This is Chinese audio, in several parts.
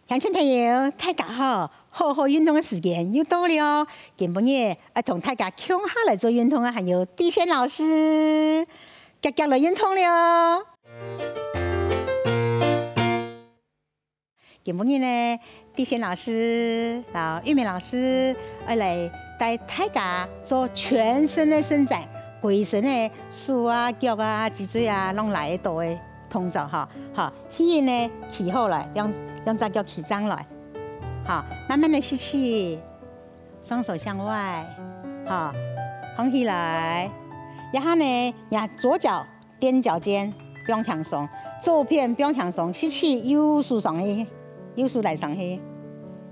乡亲朋友，大家好，好运动的时间又到了。今日同大家共下来做运动的还有地仙老师，格格来运动了。今日呢，地仙老师、玉美老师要来带大家做全身的伸展，规身的手啊、脚啊、脊椎啊，拢来到的动作哈。好，第一呢，起好来，两只脚起张来，好，慢慢的吸气，双手向外，好，放起来。然后呢，左脚踮脚尖，不用放松，左边不用放松，吸气，右手上去，右手来上去，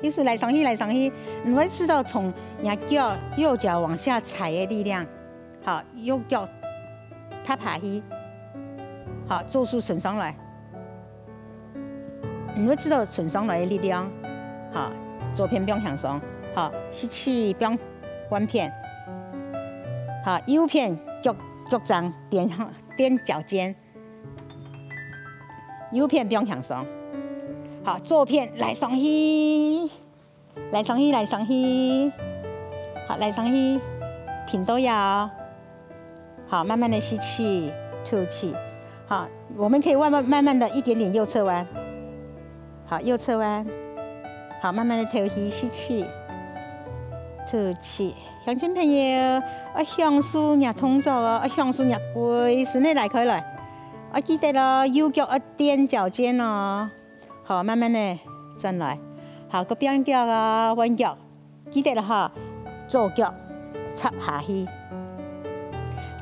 右手来上去，来上去。你会知道从右脚往下踩的力量，好，右脚踏下去，好，左手顺上来。你会知道顺上来的力量，好，左边不用放松，好，吸气不用弯片，好，右片脚掌踮脚尖，右片不用放松，好，左片来上去，来上去，来上去，好，来上去，停都要，好，慢慢的吸气，吐气，好，我们可以慢慢的一点点右侧弯。好，右侧弯，好，慢慢的吐气，吸气，吐气。乡亲朋友，享受你动作哦，享受你规身的来开来。记得咯，右脚踮脚尖哦。好，慢慢的转来。好，个变脚啊，弯脚。记得了哈，左脚插下去，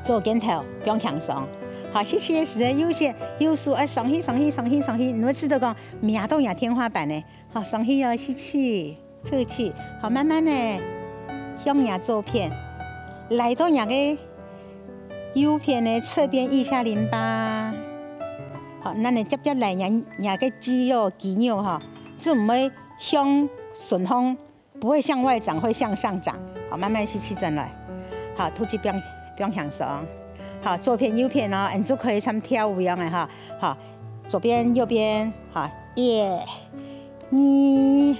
左肩头不用放松。好，吸气的时候，右手上去，上去，上去，上去，你会知道讲命到天花板呢。好，上去哦，吸气，吐气。好，慢慢的向左片，来到个右片的侧边腋下淋巴。好，咱来接来个肌肉哈，就唔会向顺风，不会向外长，会向上长。好，慢慢吸气进来。好，吐气不用放松。好，左片右片哦，你就可以像跳舞一样的哈。好，左边右边，好，1、2、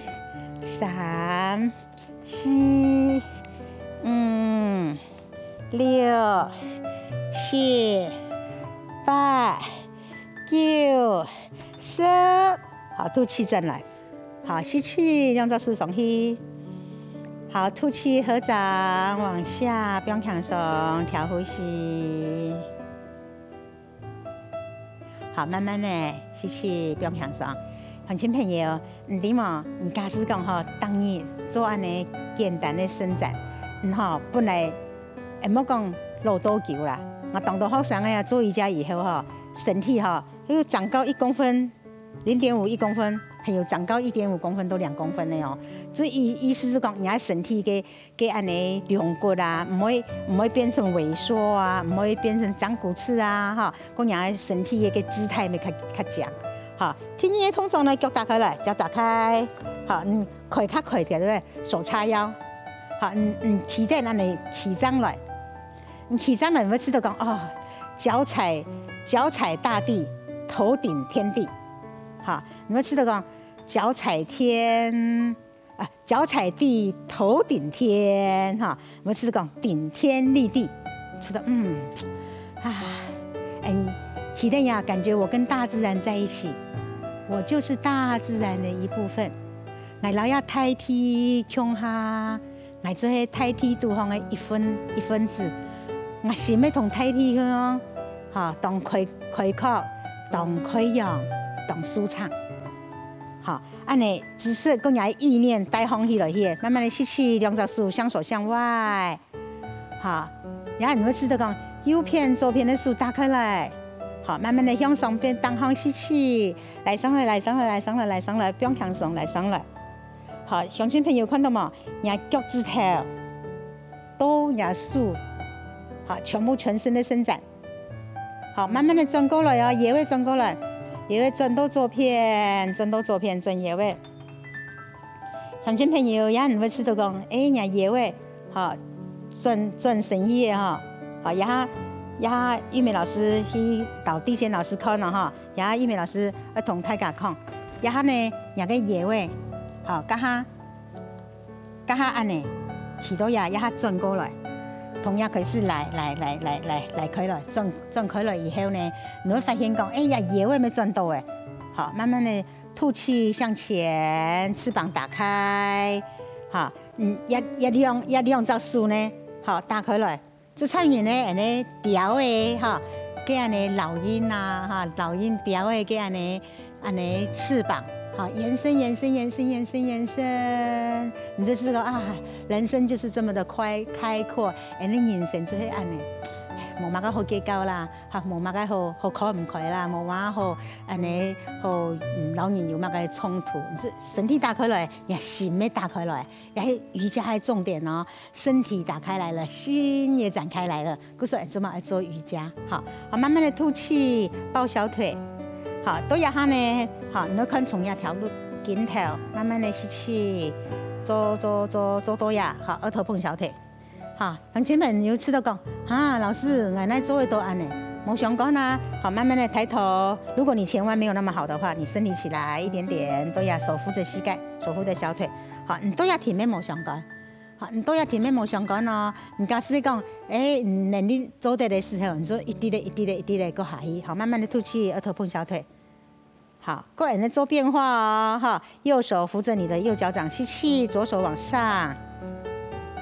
3、4、5、6、7、8、9、10。好，吐气进来。好，吸气，两只手上去。好，吐气，合掌往下，不用放松，调呼吸。好，慢慢的吸气，不用放松。乡亲朋友，假使讲哈，当日做安尼简单的伸展，本来莫讲落多久啦。我当到学生呀，做瑜伽以后哈，身体哈又长高1公分，0.5、1公分。还有长高1.5公分到2公分的哦，所以意思是讲，人家身体嘅安尼量骨啊，唔会变成萎缩啊，唔会变成长骨刺啊，哈，讲人家身体嘅姿态咪较强，好，听日嘅动作呢，脚打开来，脚打开，好，开较开点，对不对？手叉腰，好，起在那里起张来，起张来，你会知道讲哦，脚踩大地，头顶天地，好，你会知道讲。脚踩地，头顶天，哈！我们是讲顶天立地，知道？体验呀，感觉我跟大自然在一起，我就是大自然的一部分。我老要代替穷哈，我做些代替对方的一分子，我心要同代替哦，哈，当开阔，当开扬，当舒畅。好，安尼姿势跟人意念带放起来去，慢慢的吸气，两只手双手向外，好，然后你会知道讲右片左片的手打开来，好，慢慢的向上边单方吸气，来上来，来上来，来上来，来上来，不用放松，来上来，好，乡亲朋友看到冇？人脚趾头都也手，好，全身的伸展，好，慢慢的转过来哦，也会转过来。也会转到左片，转也会。乡亲朋友，也你会知道讲，也会，好，转身体哈，好，玉美老师去到地仙老师看了哈，玉美老师同大家讲，然后呢，那个野味，好，加下安尼，耳朵呀，然后转过来，同样开始来开了，转开了以后呢，你会发现讲，哎呀，野味没转到哎，好，慢慢的吐气向前，翅膀打开，好，一两只手呢，好，打开来，这唱完呢，安尼调的哈，给安尼老鹰啊，哈，老鹰调的给安尼翅膀。好，延伸，你就知道啊，人生就是这么的开阔，你人生就会安尼，无嘛个好计较啦，哈，无嘛个好开唔开啦，无嘛好安尼好老年有嘛个冲突，就身体打开来，也心也打开来，也瑜伽还重点哦，身体打开来了，心也展开来了，故说怎么来做瑜伽？好，慢慢的吐气，抱小腿。好，都要哈呢。好，你看从那条路尽头，慢慢的吸气，做多呀。好，额头碰小腿。好，像前面有次都讲，老师，我那做的都安呢，没想讲啦。好，慢慢的抬头。如果你前弯没有那么好的话，你身体起来一点点，都要手扶着膝盖，手扶着小腿。好，你都要体面冇相干。好，你都要体面冇相干哦。你假使讲，能力做得的时候，你就一滴的过下去。好，慢慢的吐气，额头碰小腿。好，个人的做变化哦，哈，右手扶着你的右脚掌，吸气，左手往上，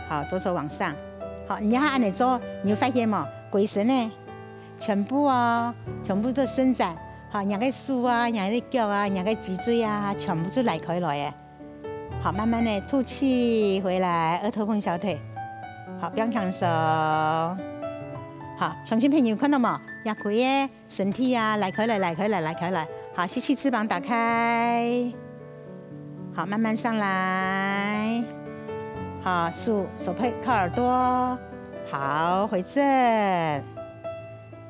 好，左手往上，好，你要按你做，你会发现嘛，鬼神呢，全部的伸展，好，两个手啊，两个脚啊，两个脊椎啊，全部都来开来耶，好，慢慢的吐气回来，额头碰小腿，好，不要放手，好，乡亲朋友看到冇？压腿耶，身体啊，来开来。好，吸气，翅膀打开。好，慢慢上来。好，手配靠耳朵。好，回正。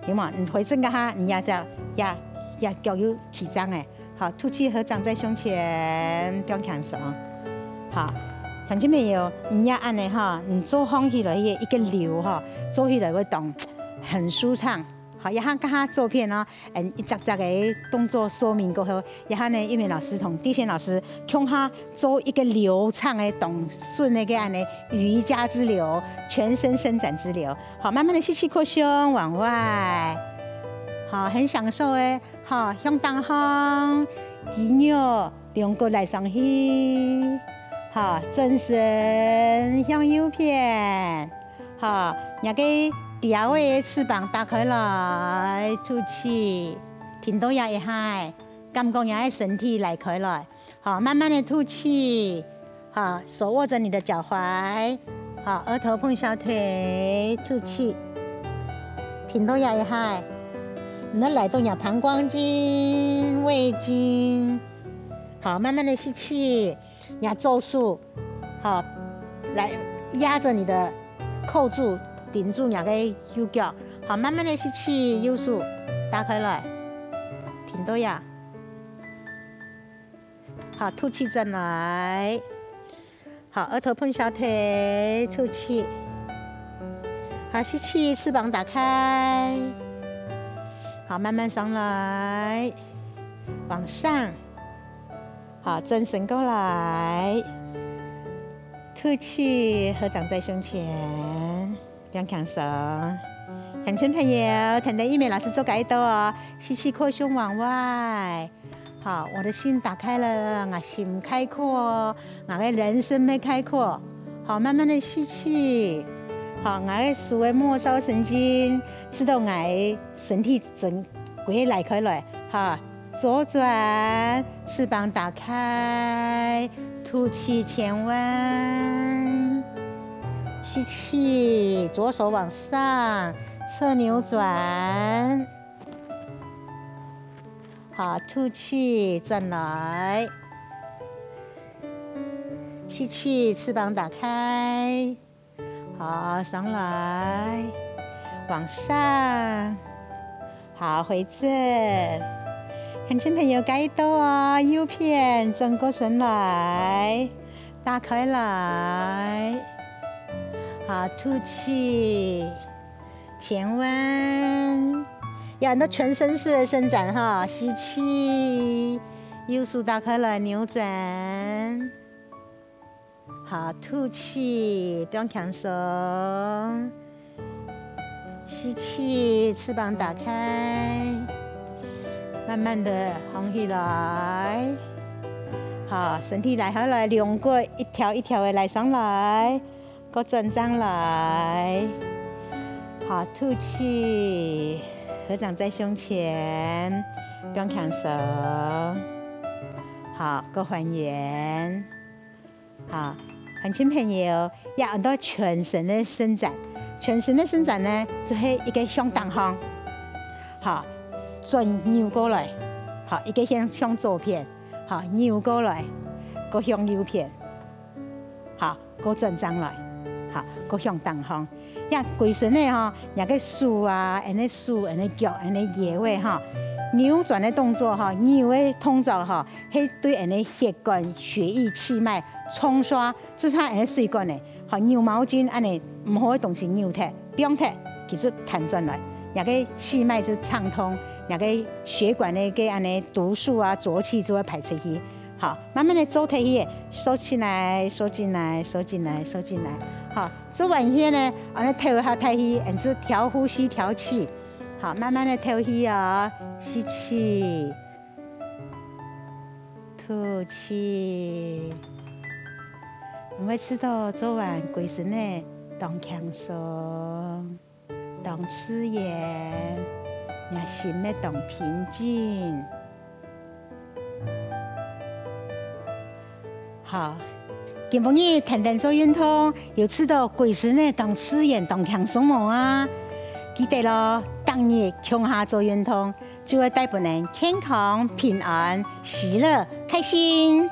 有冇？你回正个哈，你压脚有起张哎。好，吐气合掌在胸前，不要看手。好，看见没有？你要按的哈，你做放起来一个流哈，做起来会动，很舒畅。好，然后跟他做片哦，一扎扎的动作说明过后，然后呢，玉美老师同地线老师帮他做一个流畅的动顺的个安尼瑜伽之流，全身伸展之流。好，慢慢的吸气，扩胸往外，好，很享受诶。好，向当方，肌肉两个来上去，好，正身向右偏，好，那个。调的翅膀打开来，吐气，挺多压一下，感觉压身体来开来。好，慢慢的吐气，好，手握着你的脚踝，好，额头碰小腿，吐气，挺多压一下。你的来动压膀胱经、胃经，好，慢慢的吸气，压周数，好，来压着你的，扣住。顶住两个右脚，好，慢慢的吸气，右手打开来，挺多呀。好，吐气进来，好，额头碰小腿，吐气。好，吸气，翅膀打开，好，慢慢上来，往上，好，正身过来，吐气，合掌在胸前。不要扛手，乡亲朋友，听到玉美老师做解读哦，吸气扩胸往外，好，我的心打开了，我心开阔，我的人生没开阔，好，慢慢的吸气，好，我的所谓末梢神经，知道我的身体整归来开来，好，左转，翅膀打开，吐气前弯。吸气，左手往上，侧扭转。好，吐气，转来。吸气，翅膀打开。好，上来，往上。好，回正。乡亲朋友解读哦，右片转过身来，打开来。好，吐气，前弯，要很多全身式的伸展哈。吸气，右手打开来扭转，好，吐气，不用强松，吸气，翅膀打开，慢慢的放起来，好，身体来下来，两个一条一条的来上来，个转张来，好，吐气，合掌在胸前，不用强松。好，个还原，好，很轻朋友要按到全身的伸展，全身的伸展呢，就是一个向东方，好，转扭过来，好，一个向左边，好，扭过来，个向右边，好，个转上来，好，个向东方，呀，规身的哈，那个手啊，安尼手，安尼脚，安尼摇的哈。扭转的动作哈，扭的动作哈，係對人的血管、血液、氣脈沖刷，就是它人的水管呢。好，扭毛巾安尼唔好嘅東西扭脱，不用脱，其實彈轉來，也個氣脈就暢通，也個血管呢個安尼毒素啊、濁氣就會排出去。好，慢慢的做體去，收起來，收進來，收進來，收進來。好，做完嘢呢，安尼調下體氣，然之後調呼吸、調氣。好，慢慢的吐氣啊，吸氣，吐氣。我們知道做完規身呢，當輕鬆，當自然，也心呢當平靜。好，今晡日天天做運動，又知道規身呢當自然，當輕鬆冇啊？記得咯。當日強下做運動，就會帶俾人健康、平安、喜樂、開心。